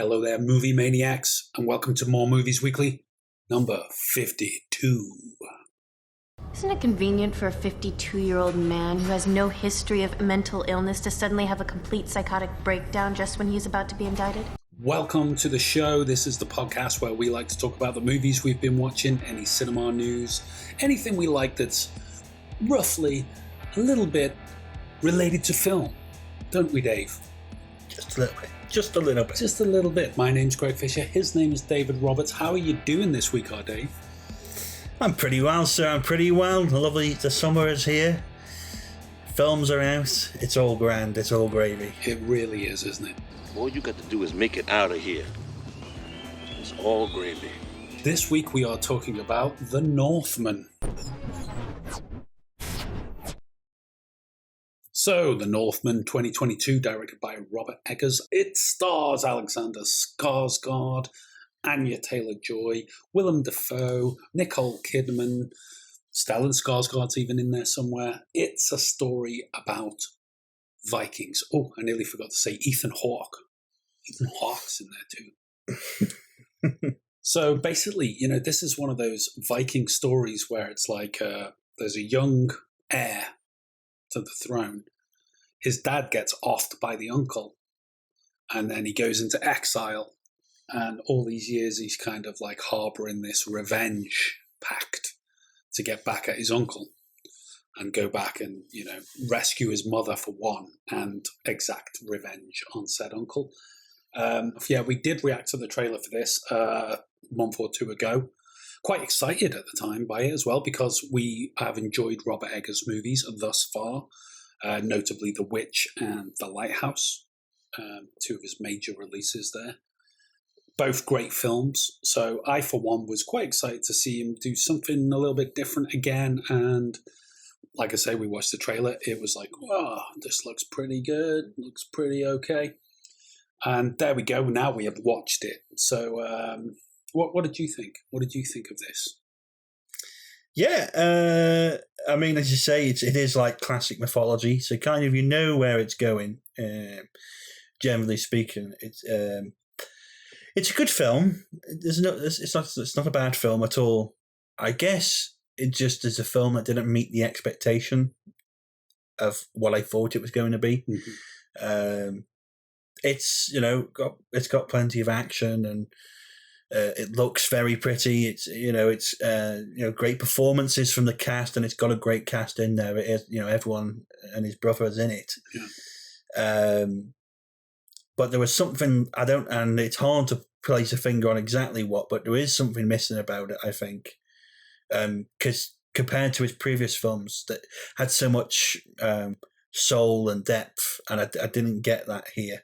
Hello there, movie maniacs, and welcome to More Movies Weekly, number 52. Isn't it convenient for a 52-year-old man who has no history of mental illness to suddenly have a complete psychotic breakdown just when he's about to be indicted? Welcome to the show. This is the podcast where we like to talk about the movies we've been watching, any cinema news, anything we like that's roughly a little bit related to film. Don't we, Dave? Just a little bit. Just a little bit. Just a little bit. My name's Greg Fisher. His name is David Roberts. How are you doing this week, Dave? I'm pretty well, sir. I'm pretty well. The summer is here. Films are out. It's all grand. It's all gravy. It really is, isn't it? All you got to do is make it out of here. It's all gravy. This week we are talking about The Northman. So, The Northman 2022, directed by Robert Eggers. It stars Alexander Skarsgård, Anya Taylor-Joy, Willem Dafoe, Nicole Kidman, Stellan Skarsgård's even in there somewhere. It's a story about Vikings. Oh, I nearly forgot to say Ethan Hawke. Ethan Hawke's in there too. So basically, this is one of those Viking stories where it's like there's a young heir to the throne. His dad gets offed by the uncle, and then he goes into exile. And all these years he's kind of like harboring this revenge pact to get back at his uncle and go back and, rescue his mother for one and exact revenge on said uncle. We did react to the trailer for this a month or two ago. Quite excited at the time by it as well, because we have enjoyed Robert Eggers' movies thus far, notably The Witch and The Lighthouse, two of his major releases there. Both great films. So I, for one, was quite excited to see him do something a little bit different again. And like I say, we watched the trailer. It was like, oh, this looks pretty good. Looks pretty okay. And there we go. Now we have watched it. So what did you think? What did you think of this? Yeah. I mean, as you say, it is like classic mythology. So kind of where it's going. Generally speaking, it's a good film. It's not a bad film at all. I guess it just is a film that didn't meet the expectation of what I thought it was going to be. Mm-hmm. It's got plenty of action and it looks very pretty. It's great performances from the cast, and it's got a great cast in there. It is, everyone and his brother is in it. Yeah. But there was something and it's hard to place a finger on exactly what, but there is something missing about it, I think. Because compared to his previous films that had so much soul and depth, and I didn't get that here.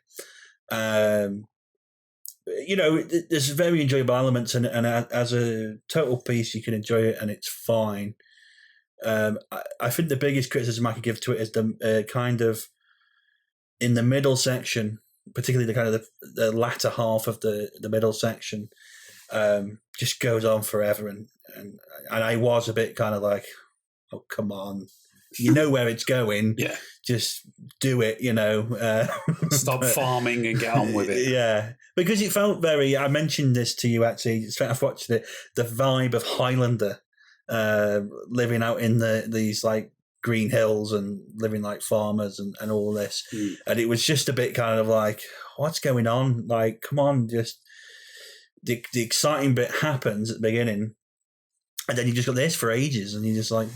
There's very enjoyable elements, and as a total piece, you can enjoy it, and it's fine. I think the biggest criticism I could give to it is the kind of in the middle section, particularly the kind of the latter half of the middle section, just goes on forever, and I was a bit kind of like, oh, come on, where it's going, yeah, just do it, stop farming and get on with it. Yeah, because it felt very, I mentioned this to you actually straight after watching it, the vibe of Highlander, living out in these like green hills and living like farmers and all this. And it was just a bit kind of like, what's going on? Like, come on, just the exciting bit happens at the beginning, and then you just got this for ages, and you're just like,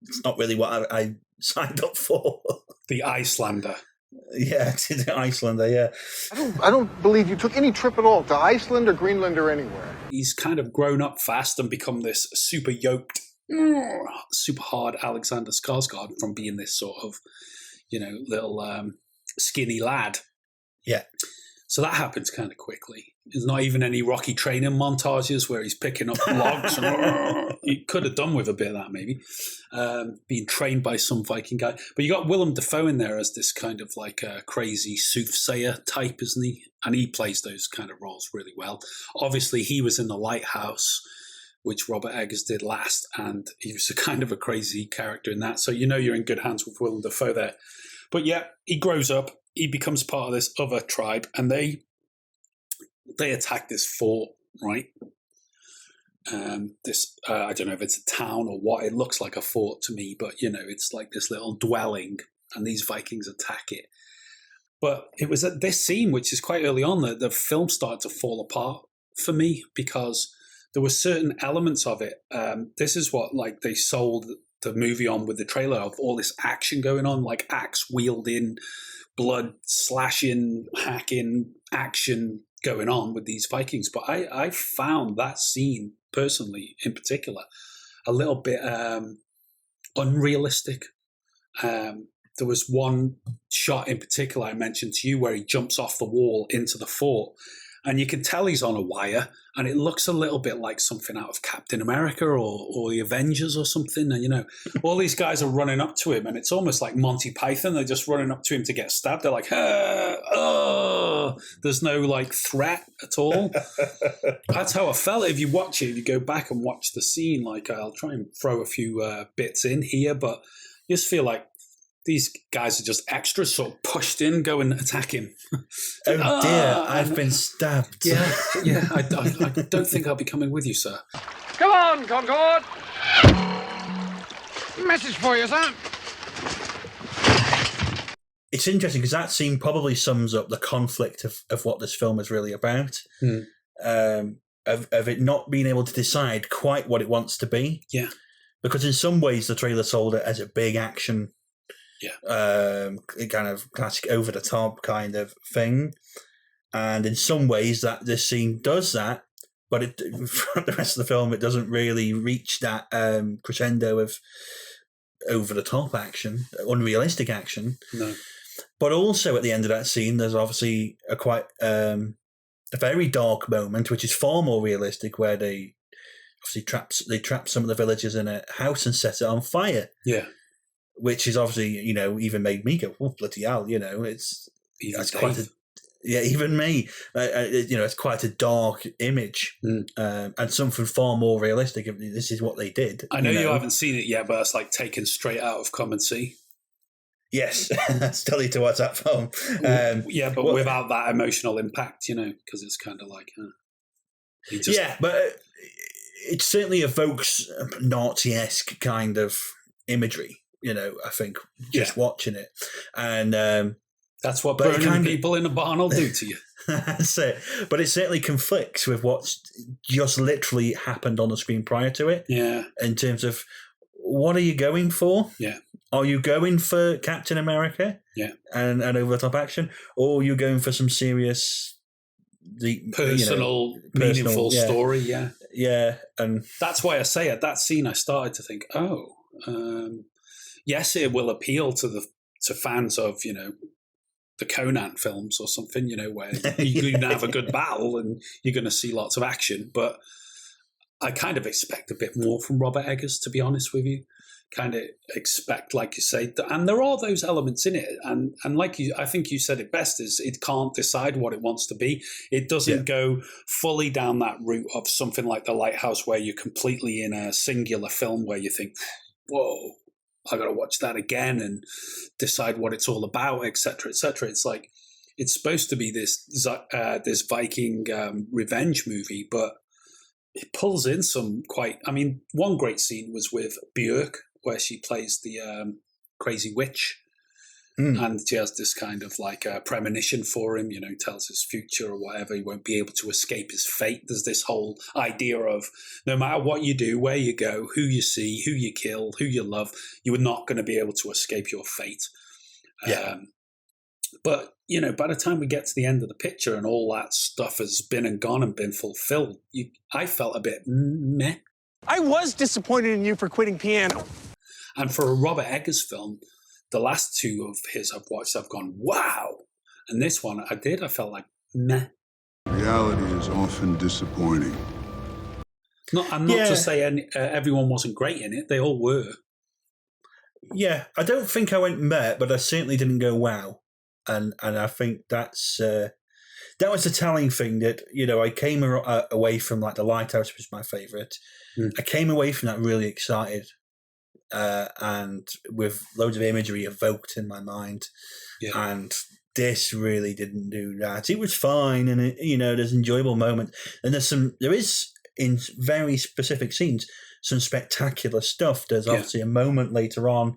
it's not really what I signed up for. The Icelander. Yeah, the Icelander, yeah. I don't believe you took any trip at all to Iceland or Greenland or anywhere. He's kind of grown up fast and become this super yoked, super hard Alexander Skarsgård from being this sort of, little skinny lad. Yeah. So that happens kind of quickly. There's not even any Rocky training montages where he's picking up logs. And he could have done with a bit of that, maybe, being trained by some Viking guy. But you got Willem Dafoe in there as this kind of like a crazy soothsayer type, isn't he? And he plays those kind of roles really well. Obviously, he was in The Lighthouse, which Robert Eggers did last, and he was a kind of a crazy character in that. So you're in good hands with Willem Dafoe there. But yeah, he grows up. He becomes part of this other tribe, and they they attack this fort, right? I don't know if it's a town or what. It looks like a fort to me, but it's like this little dwelling, and these Vikings attack it. But it was at this scene, which is quite early on, that the film started to fall apart for me, because there were certain elements of it. This is what they sold the movie on with the trailer, of all this action going on, like axe wielding, blood slashing, hacking action going on with these Vikings. But I found that scene, personally, in particular, a little bit unrealistic. There was one shot in particular I mentioned to you where he jumps off the wall into the fort, and you can tell he's on a wire, and it looks a little bit like something out of Captain America or the Avengers or something. And, all these guys are running up to him, and it's almost like Monty Python. They're just running up to him to get stabbed. They're like, there's no threat at all. That's how I felt. If you watch it, if you go back and watch the scene, I'll try and throw a few bits in here, but you just feel like these guys are just extras, sort of pushed in, go and attack him. Oh dear, I've been stabbed. Yeah, I don't think I'll be coming with you, sir. Come on, Concord! Message for you, sir. It's interesting because that scene probably sums up the conflict of what this film is really about. Of it not being able to decide quite what it wants to be. Yeah. Because in some ways the trailer sold it as a big action, kind of classic over the top kind of thing, and in some ways that this scene does that, but for the rest of the film it doesn't really reach that crescendo of over the top action, unrealistic action. No. But also at the end of that scene, there's obviously a very dark moment, which is far more realistic, where they obviously trap some of the villagers in a house and set it on fire. Yeah. Which is obviously, even made me go, oh, bloody hell, even me. It's quite a dark image, and something far more realistic. This is what they did. I know you haven't seen it yet, but it's like taken straight out of Come and See. Yes, still need to watch that film. But without that emotional impact, because it's kind of like... but it certainly evokes Nazi-esque kind of imagery. I think just watching it, and that's what burning people in a barn will do to you. That's it. But it certainly conflicts with what's just literally happened on the screen prior to it. Yeah. In terms of what are you going for? Yeah. Are you going for Captain America? Yeah. And over the top action, or are you going for some serious, personal, meaningful story? Yeah. Yeah, and that's why I say at that scene I started to think, yes, it will appeal to fans of, the Conan films or something, where you're going to have a good battle and you're going to see lots of action. But I kind of expect a bit more from Robert Eggers, to be honest with you. Kind of expect, like you say, and there are those elements in it. And I think you said it best, is it can't decide what it wants to be. It doesn't go fully down that route of something like The Lighthouse, where you're completely in a singular film where you think, whoa, I got to watch that again and decide what it's all about, etc., etc. It's like it's supposed to be this Viking revenge movie, but it pulls in some quite. I mean, one great scene was with Björk, where she plays the crazy witch, and she has this kind of like a premonition for him. Tells his future or whatever. He won't be able to escape his fate. There's this whole idea of no matter what you do, where you go, who you see, who you kill, who you love, you are not going to be able to escape your fate. Yeah. But by the time we get to the end of the picture and all that stuff has been and gone and been fulfilled, I felt a bit meh. I was disappointed in you for quitting piano. And for a Robert Eggers film, the last two of his I've watched, I've gone, wow. And this one I felt like, meh. Reality is often disappointing. I'm not to say everyone wasn't great in it. They all were. Yeah, I don't think I went meh, but I certainly didn't go wow. And I think that was the telling thing that, I came away from like The Lighthouse, which was my favourite. I came away from that really excited. And with loads of imagery evoked in my mind, and This really didn't do that. It was fine, and there's enjoyable moments, and there is in very specific scenes some spectacular stuff. There's obviously a moment later on,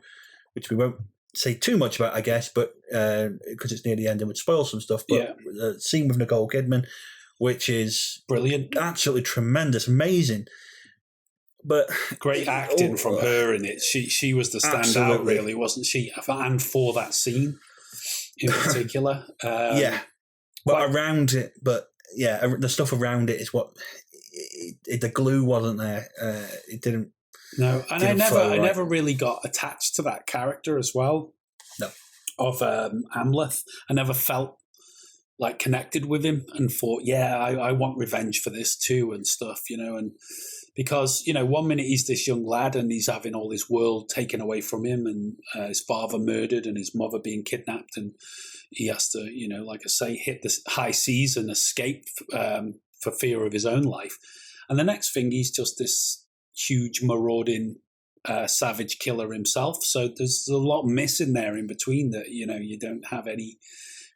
which we won't say too much about, I guess, but because it's near the end and would spoil some stuff. But the scene with Nicole Kidman, which is brilliant, absolutely tremendous, amazing. But great acting from her in it. She was the standout, really, wasn't she? And for that scene in particular, but around it, the stuff around it is what the glue wasn't there. It didn't. No, and I never really got attached to that character as well. No, of Amleth, I never felt like connected with him and thought, I want revenge for this too and stuff, and because 1 minute he's this young lad and he's having all his world taken away from him and his father murdered and his mother being kidnapped, and he has to, like I say, hit the high seas and escape for fear of his own life. And the next thing, he's just this huge marauding savage killer himself. So there's a lot missing there in between that, you don't have any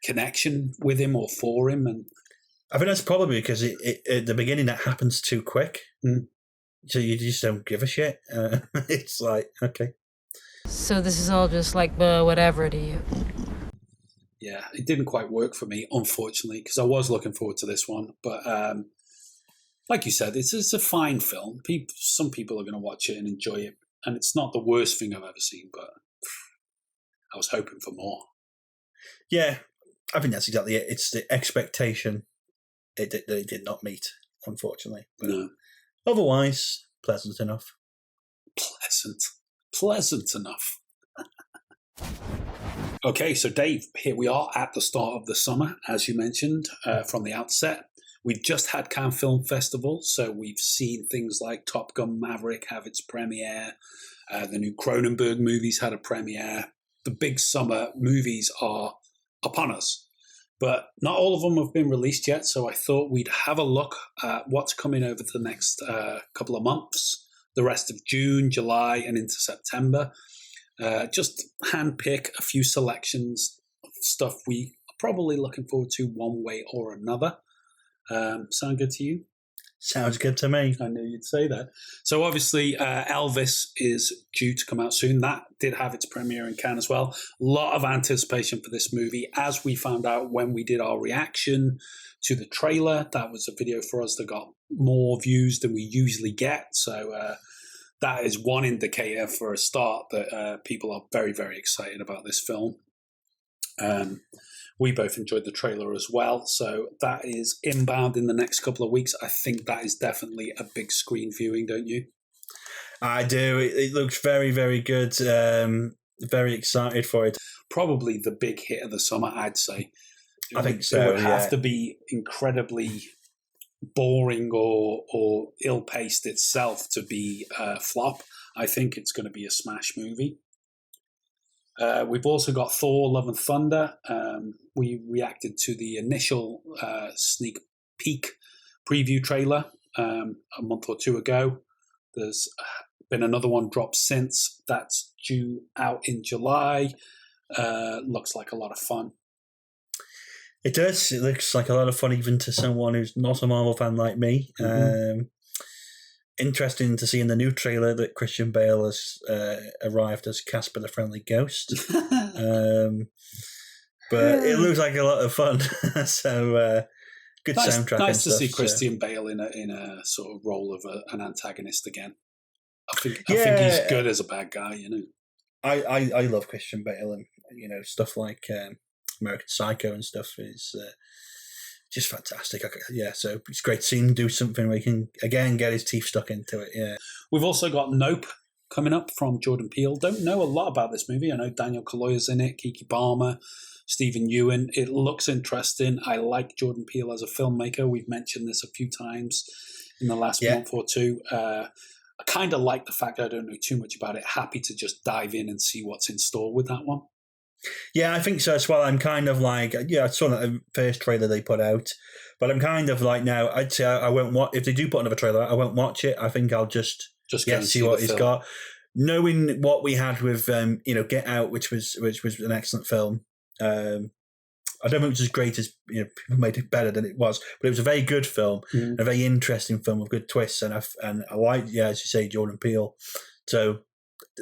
connection with him or for him. And I think that's probably because at the beginning that happens too quick. So you just don't give a shit. It's like, okay. So this is all just like whatever to you. Yeah, it didn't quite work for me, unfortunately, because I was looking forward to this one. But like you said, it's a fine film. Some people are going to watch it and enjoy it. And it's not the worst thing I've ever seen, but I was hoping for more. Yeah, I think that's exactly it. It's the expectation that it did not meet, unfortunately. But no. Otherwise, pleasant enough. Pleasant enough. Okay, so Dave, here we are at the start of the summer, as you mentioned from the outset. We've just had Cannes Film Festival, so we've seen things like Top Gun Maverick have its premiere. The new Cronenberg movies had a premiere. The big summer movies are upon us, but not all of them have been released yet, so I thought we'd have a look at what's coming over the next couple of months, the rest of June, July, and into September. Just handpick a few selections of stuff we are probably looking forward to one way or another. Sound good to you? Sounds good to me. I knew you'd say that. So obviously Elvis is due to come out soon. That did have its premiere in Cannes as well. A lot of anticipation for this movie. As we found out when we did our reaction to the trailer, that was a video for us that got more views than we usually get. So that is one indicator for a start that people are very, very excited about this film. We both enjoyed the trailer as well. So that is inbound in the next couple of weeks. I think that is definitely a big screen viewing, don't you? I do. It looks very, very good. Very excited for it. Probably the big hit of the summer, I'd say. I think so. It would have to be incredibly boring or ill-paced itself to be a flop. I think it's going to be a smash movie. We've also got Thor: Love and Thunder. We reacted to the initial sneak peek preview trailer a month or two ago. There's been another one dropped since. That's due out in July. Looks like a lot of fun. It does. It looks like a lot of fun even to someone who's not a Marvel fan like me. Mm-hmm. Interesting to see in the new trailer that Christian Bale has arrived as Casper the Friendly Ghost. But it looks like a lot of fun. So good soundtrack. Nice to see Christian Bale in a sort of role of an antagonist again. I think he's good as a bad guy. I love Christian Bale, and stuff like American Psycho and stuff is just fantastic. So it's great to see him do something where he can again get his teeth stuck into it. Yeah, we've also got Nope coming up from Jordan Peele. Don't know a lot about this movie. I know Daniel Kaluuya's in it, Keke Palmer, Stephen Ewan. It looks interesting. I like Jordan Peele as a filmmaker. We've mentioned this a few times in the last month or two. I kind of like the fact I don't know too much about it. Happy to just dive in and see what's in store with that one. Yeah, I think so as well. I'm kind of like, I saw that first trailer they put out, but I'm kind of like now, I'd say I won't watch, if they do put another trailer out, I won't watch it. I think I'll just go and see what he's got. Knowing what we had with, Get Out, which was an excellent film. I I don't think it was as great as people made it better than it was, but it was a very good film, a very interesting film with good twists, and I like, as you say, Jordan Peele. So,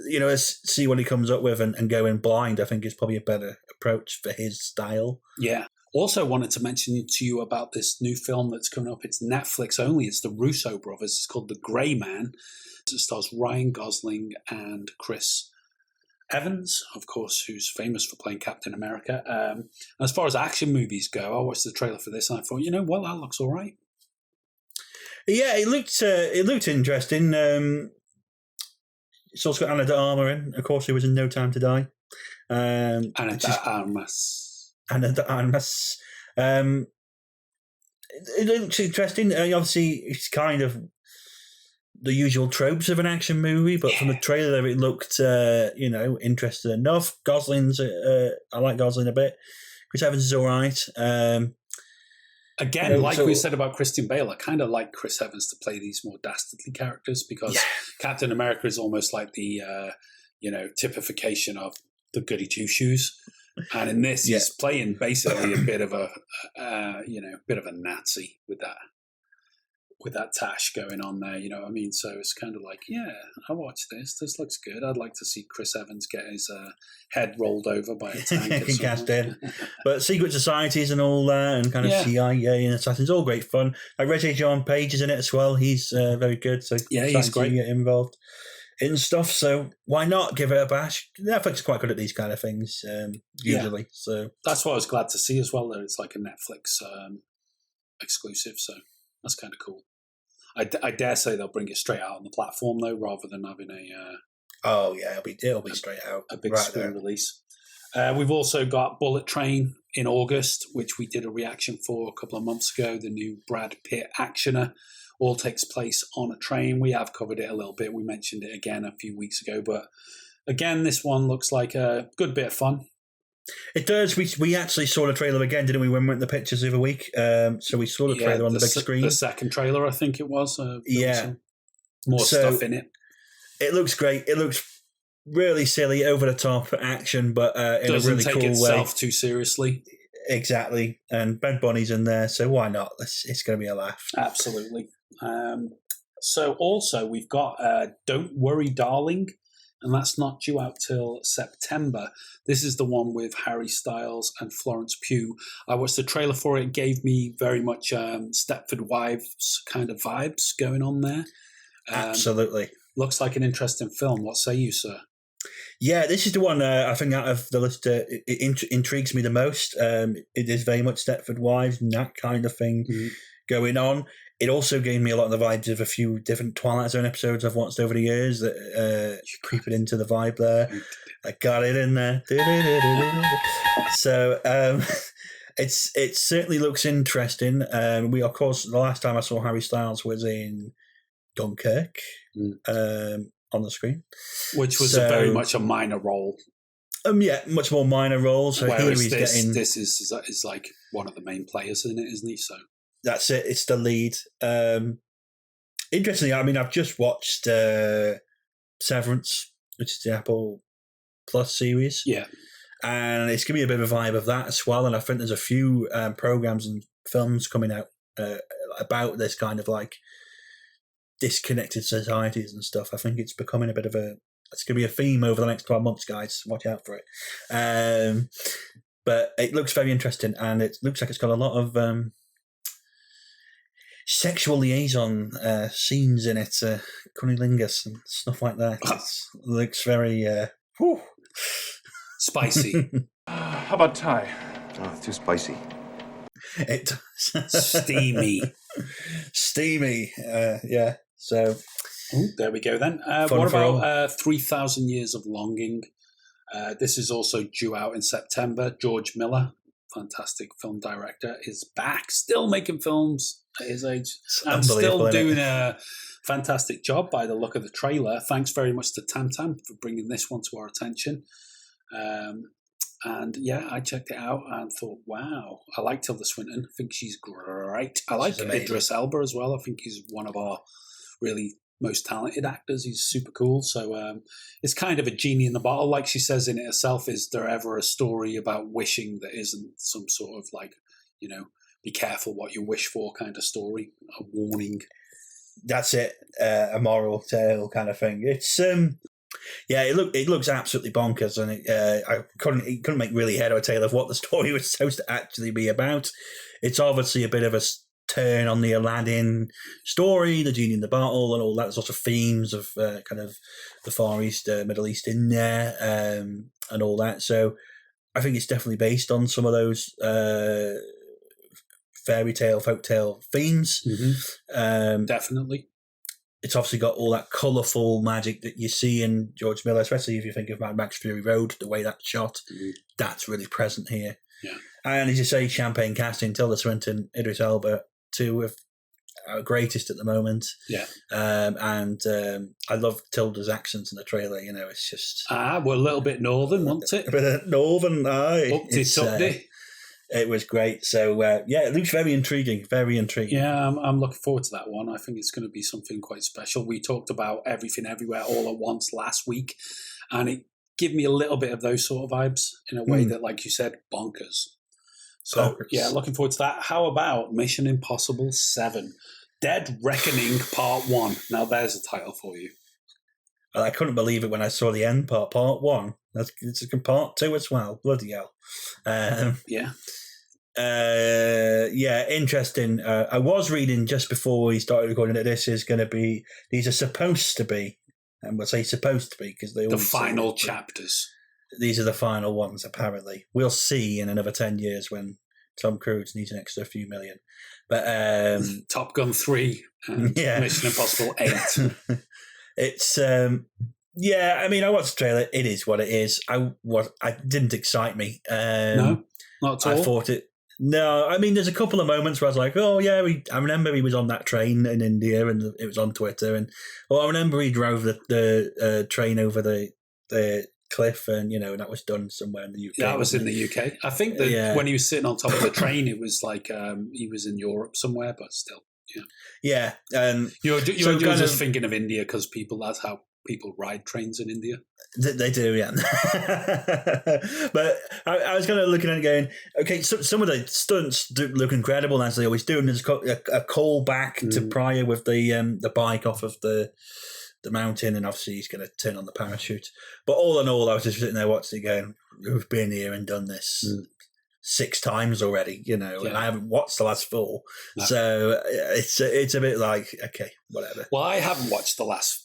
let's see what he comes up with and go in blind. I think is probably a better approach for his style. Yeah. Also wanted to mention to you about this new film that's coming up. It's Netflix only. It's the Russo brothers. It's called The Grey Man. It stars Ryan Gosling and Chris Evans, of course, who's famous for playing Captain America. As far as action movies go, I watched the trailer for this and I thought, that looks all right. Yeah, it looked interesting. It's also got Ana de Armas in, of course, who was in No Time to Die. Ana de Armas. Ana de Armas. It looks interesting. Obviously, it's kind of the usual tropes of an action movie, but from the trailer, it looked, interesting enough. Gosling's, I like Gosling a bit. Chris Evans is all right. Again, we said about Christian Bale, I kind of like Chris Evans to play these more dastardly characters because Captain America is almost like the, typification of the goody two shoes. And in this, he's playing basically a bit of a Nazi with that tash going on there. You know what I mean? So it's kind of like, I'll watch this. This looks good. I'd like to see Chris Evans get his head rolled over by a tank. Cast in. But secret societies and all that, and kind of CIA and assassins, all great fun. Regé-Jean Page is in it as well. He's very good. So he's great. To get involved in stuff, so why not give it a bash? Netflix is quite good at these kind of things, usually. So that's what I was glad to see as well, that it's like a Netflix exclusive, so that's kind of cool. I dare say they'll bring it straight out on the platform, though, rather than having it'll be straight out. A big screen release. We've also got Bullet Train in August, which we did a reaction for a couple of months ago, the new Brad Pitt actioner. All takes place on a train. We have covered it a little bit. We mentioned it again a few weeks ago. But again, this one looks like a good bit of fun. It does. We actually saw the trailer again, didn't we, when we went to the pictures the other week? So we saw the trailer on the big screen. The second trailer, I think it was. More so stuff in it. It looks great. It looks really silly, over-the-top action, but in a really cool way. Doesn't take itself too seriously. Exactly. And Ben Bunny's in there, so why not? It's going to be a laugh. Absolutely. So also we've got Don't Worry Darling, and that's not due out till September. This is the one with Harry Styles and Florence Pugh. I watched the trailer for it. It gave me very much Stepford Wives kind of vibes going on there. Absolutely. Looks like an interesting film. What say you, sir? Yeah, this is the one I think out of the list it intrigues me the most. It is very much Stepford Wives and that kind of thing going on. It also gave me a lot of the vibes of a few different Twilight Zone episodes I've watched over the years that creeping into the vibe there. I got it in there. So it certainly looks interesting. We, of course, the last time I saw Harry Styles was in Dunkirk on the screen. Which was very much a minor role. Much more minor role. So here he's getting... This is like one of the main players in it, isn't he? So that's it. It's the lead. Interestingly, I mean, I've just watched Severance, which is the Apple Plus series. Yeah. And it's giving me a bit of a vibe of that as well. And I think there's a few programs and films coming out about this kind of like disconnected societies and stuff. I think it's becoming a bit of it's going to be a theme over the next 12 months, guys. Watch out for it. But it looks very interesting, and it looks like it's got a lot of sexual liaison scenes in it, cunnilingus and stuff like that. It looks very spicy. How about Thai? Oh, it's too spicy. It Steamy. Yeah. So there we go then. What about 3,000 Years of Longing? This is also due out in September. George Miller, fantastic film director, is back, still making films at his age, and still doing a fantastic job by the look of the trailer. Thanks very much to Tam Tam for bringing this one to our attention. And yeah, I checked it out and thought, wow, I like Tilda Swinton. I think she's great. I like Idris Elba as well. I think he's one of our really most talented actors. He's super cool. So it's kind of a genie in the bottle. Like she says in it herself, is there ever a story about wishing that isn't some sort of like, be careful what you wish for kind of story, a warning. That's it, a moral tale kind of thing. It's it looks absolutely bonkers, and I couldn't make really head or tail of what the story was supposed to actually be about. It's obviously a bit of a turn on the Aladdin story, the genie in the bottle, and all that sort of themes of kind of the Far East, Middle East in there, and all that. So I think it's definitely based on some of those fairy tale, folktale themes. Mm-hmm. Definitely. It's obviously got all that colourful magic that you see in George Miller, especially if you think of Mad Max Fury Road, the way that's shot. Mm-hmm. That's really present here. Yeah. And as you say, champagne casting, Tilda Swinton, Idris Elba, two of our greatest at the moment. Yeah. I love Tilda's accent in the trailer. It's just... we're a little bit northern, wasn't it? A bit of northern, aye. It was great. So, it looks very intriguing, very intriguing. Yeah, I'm looking forward to that one. I think it's going to be something quite special. We talked about Everything Everywhere All at Once last week, and it gave me a little bit of those sort of vibes in a way that, like you said, bonkers. So, yeah, looking forward to that. How about Mission Impossible 7? Dead Reckoning Part 1. Now, there's a title for you. I couldn't believe it when I saw the end part 1. It's a part 2 as well. Bloody hell. Interesting. I was reading just before we started recording that these are supposed to be, and we'll say supposed to be because they the final chapters. These are the final ones, apparently. We'll see in another 10 years when Tom Cruise needs an extra few million. But Top Gun 3 and Mission Impossible 8. It's I watched the trailer. It is what it is. It didn't excite me. No, not at all. I thought it. No, I mean, there's a couple of moments where I was like, oh yeah, I remember he was on that train in India, and it was on Twitter, and I remember he drove the train over the cliff, and that was done somewhere in the UK. That was in the UK. I think that when he was sitting on top of the train, it was like he was in Europe somewhere, but still. Yeah. You're just thinking of India because that's how people ride trains in India. They do, yeah. But I was kind of looking at it going, okay, so some of the stunts look incredible, as they always do, and there's a call back to Pryor with the bike off of the mountain, and obviously he's going to turn on the parachute. But all in all, I was just sitting there watching it going, we've been here and done this 6 times already, and I haven't watched the last 4. No. So it's a bit like, okay, whatever. Well, I haven't watched the last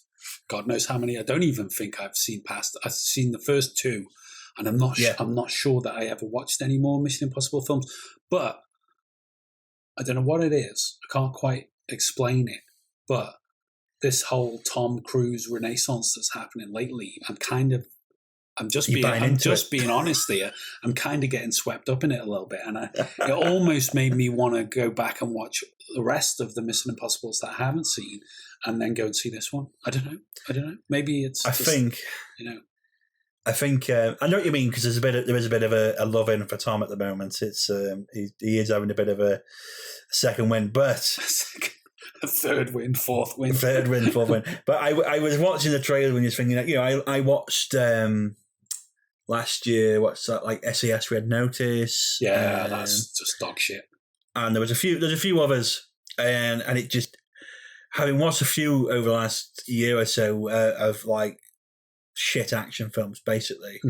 God knows how many. I don't even think I've seen past. I've seen the first 2, and I'm not sure that I ever watched any more Mission Impossible films. But I don't know what it is. I can't quite explain it. But this whole Tom Cruise renaissance that's happening lately, I'm just being honest here. I'm kind of getting swept up in it a little bit, and it almost made me want to go back and watch the rest of the Mission Impossibles that I haven't seen, and then go and see this one. I don't know. Maybe it's. I think I know what you mean, because there is a bit of a love in for Tom at the moment. It's he is having a bit of a second win, but. A third win, fourth win. But I was watching the trailer when you're thinking, I watched last year, what's that, like SAS Red Notice. Yeah, that's just dog shit. And there's a few others, and it just, having watched a few over the last year or so of like shit action films, basically,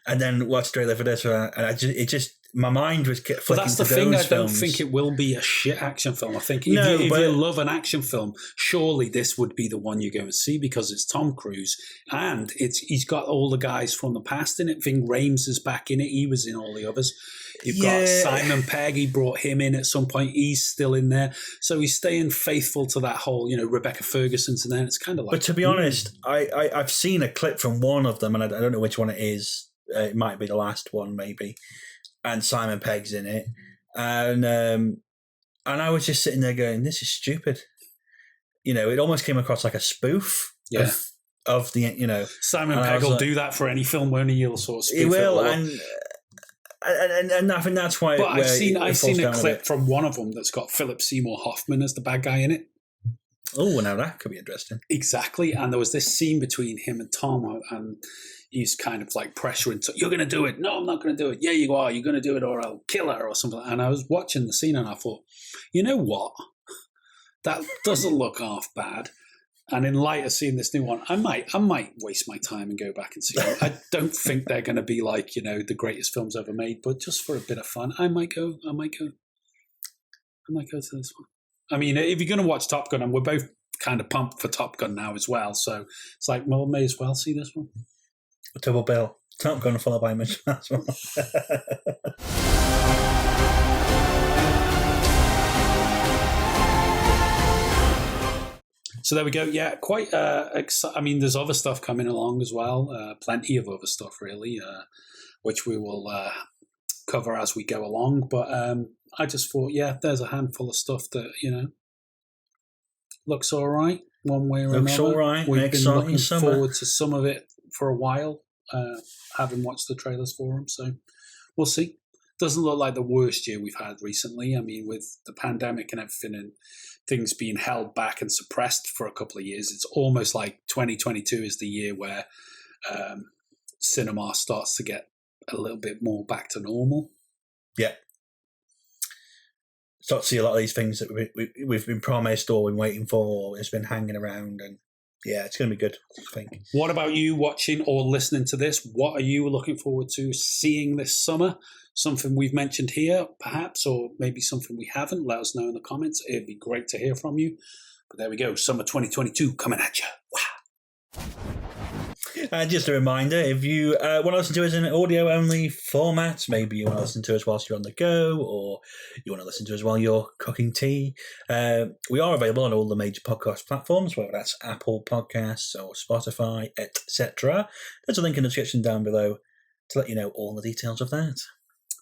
and then watched the trailer for this one, and my mind was flicking. But that's the thing. I don't think it will be a shit action film. I think if you love an action film, surely this would be the one you go and see, because it's Tom Cruise and he's got all the guys from the past in it. Ving Rhames is back in it. He was in all the others. You've got Simon Pegg. He brought him in at some point. He's still in there. So he's staying faithful to that whole, Rebecca Ferguson's in there. It's kind of like. But to be honest, I've seen a clip from one of them, and I don't know which one it is. It might be the last one, maybe. And Simon Pegg's in it, and I was just sitting there going, "This is stupid." It almost came across like a spoof of the Simon Pegg will do that for any film, won't he? He'll sort of spoof he will, it and I think that's why. But I've seen a clip from one of them that's got Philip Seymour Hoffman as the bad guy in it. Oh, now that could be interesting. Exactly. And there was this scene between him and Tom, and he's kind of like pressuring, you're going to do it. No, I'm not going to do it. Yeah, you are. You're going to do it, or I'll kill her, or something. And I was watching the scene and I thought, you know what? That doesn't look half bad. And in light of seeing this new one, I might waste my time and go back and see it. I don't think they're going to be like, the greatest films ever made, but just for a bit of fun, I might go to this one. I mean, if you're going to watch Top Gun, and we're both kind of pumped for Top Gun now as well, so it's like, well, may as well see this one. Double bill. Top Gun followed by Mission as well. So there we go. Yeah, quite I mean, there's other stuff coming along as well. Plenty of other stuff, really, which we will cover as we go along. But I just thought, there's a handful of stuff that, looks all right one way or another. Looks all right. We've been looking forward to some of it for a while, having watched the trailers for them. So we'll see. Doesn't look like the worst year we've had recently. I mean, with the pandemic and everything and things being held back and suppressed for a couple of years, it's almost like 2022 is the year where cinema starts to get a little bit more back to normal. Yeah. Start to see a lot of these things that we've been promised or been waiting for, or it's been hanging around, and yeah, it's going to be good, I think. What about you watching or listening to this? What are you looking forward to seeing this summer? Something we've mentioned here, perhaps, or maybe something we haven't. Let us know in the comments. It'd be great to hear from you. But there we go. Summer 2022 coming at you. Wow. And just a reminder, if you want to listen to us in an audio-only format, maybe you want to listen to us whilst you're on the go, or you want to listen to us while you're cooking tea, we are available on all the major podcast platforms, whether that's Apple Podcasts or Spotify, etc. There's a link in the description down below to let you know all the details of that.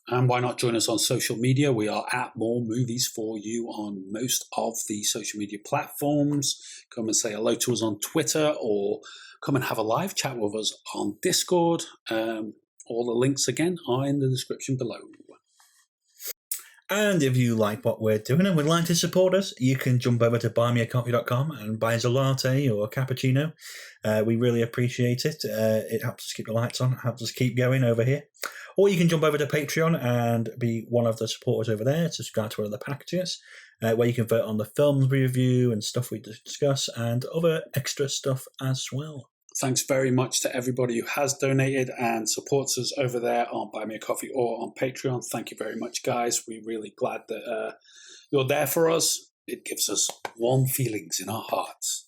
And why not join us on social media? We are at More Movies For You on most of the social media platforms. Come and say hello to us on Twitter, or come and have a live chat with us on Discord. All the links, again, are in the description below. And if you like what we're doing and would like to support us, you can jump over to buymeacoffee.com and buy us a latte or a cappuccino. We really appreciate it. It helps us keep the lights on. It helps us keep going over here. Or you can jump over to Patreon and be one of the supporters over there. Subscribe to one of the packages where you can vote on the films we review and stuff we discuss and other extra stuff as well. Thanks very much to everybody who has donated and supports us over there on Buy Me a Coffee or on Patreon. Thank you very much, guys. We're really glad that you're there for us. It gives us warm feelings in our hearts.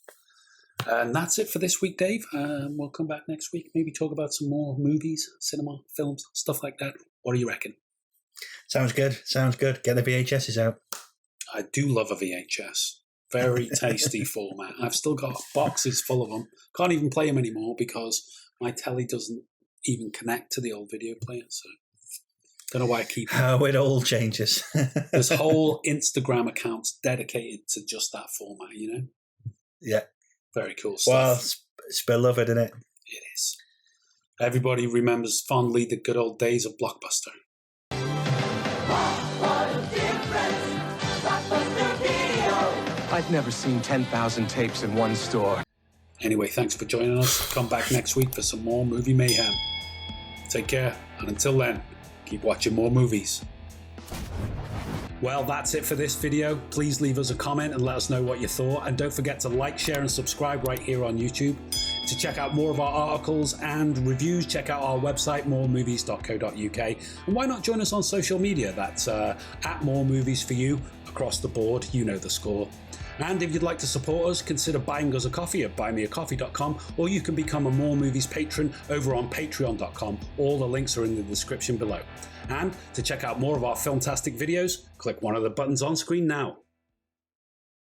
And that's it for this week, Dave. We'll come back next week, maybe talk about some more movies, cinema, films, stuff like that. What do you reckon? Sounds good. Sounds good. Get the VHSs out. I do love a VHS. Very tasty format. I've still got boxes full of them. Can't even play them anymore because my telly doesn't even connect to the old video player. So don't know why I keep them. Oh, it all changes. There's whole Instagram accounts dedicated to just that format, you know? Yeah. Very cool stuff. Well, it's beloved, isn't it? It is. Everybody remembers fondly the good old days of Blockbuster. I've never seen 10,000 tapes in one store. Anyway, thanks for joining us. Come back next week for some more movie mayhem. Take care, and until then, keep watching more movies. Well, that's it for this video. Please leave us a comment and let us know what you thought. And don't forget to like, share, and subscribe right here on YouTube. To check out more of our articles and reviews, check out our website, moremovies.co.uk. And why not join us on social media? That's at More Movies For You, across the board. You know the score. And if you'd like to support us, consider buying us a coffee at buymeacoffee.com, or you can become a More Movies patron over on patreon.com. All the links are in the description below. And to check out more of our filmtastic videos, click one of the buttons on screen now.